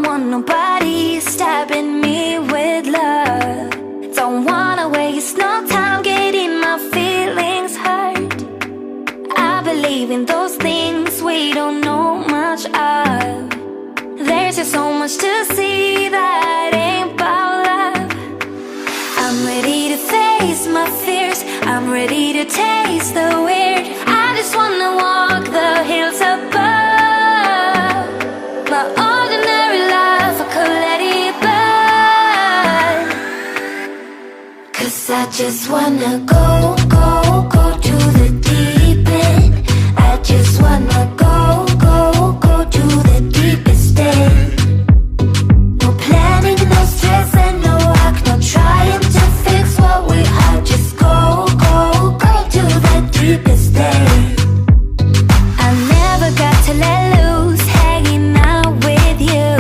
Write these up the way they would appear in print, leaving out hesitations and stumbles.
don't want nobody stabbing me with love. Don't wanna waste no time getting my feelings hurt. I believe in those things we don't know much of. There's just so much to see that ain't about love. I'm ready to face my fears, I'm ready to taste the weird. I just wanna walk the hills above. My ordinary life, I could let it burn. 'Cause I just wanna go to the deep end. I just wanna go to the deepest end. No planning, no stress and no work, no trying to fix what we are. Just go to the deepest end. I never got to let loose, hanging out with you.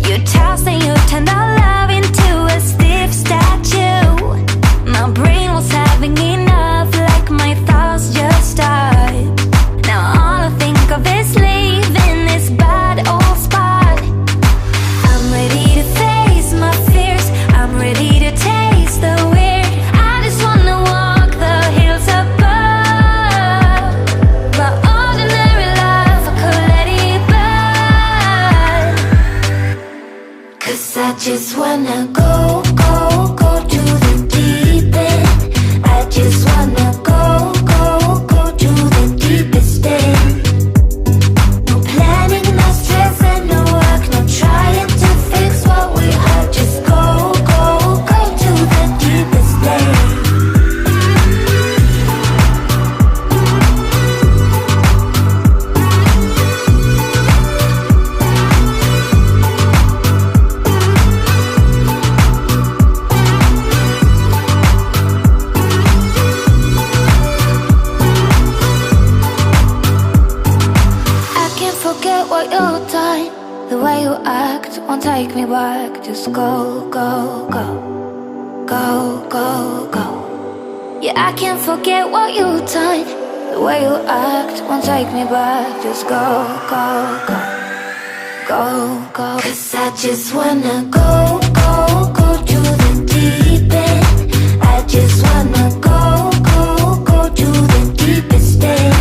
You tossed and you turned our love into a stiff statue. My brain was having enough, like my thoughts just stopped. Now all I think of is leaving this bad old spot. I'm ready to face my fears, I'm ready to taste the weird. I just wanna walk the hills above. My ordinary life, I could let it burn. 'Cause I just wanna go to the deep end. I just wanna go to the deepest end. No planning, no stress and no work, no trying to fix what we are. Just go to the deepest end. I can't forget what you've done. The way you act won't take me back. Just go. Yeah, I can't forget what you've done. The way you act won't take me back. Just go. 'Cause I just wanna go to the deep end. I just wanna go to the deepest end.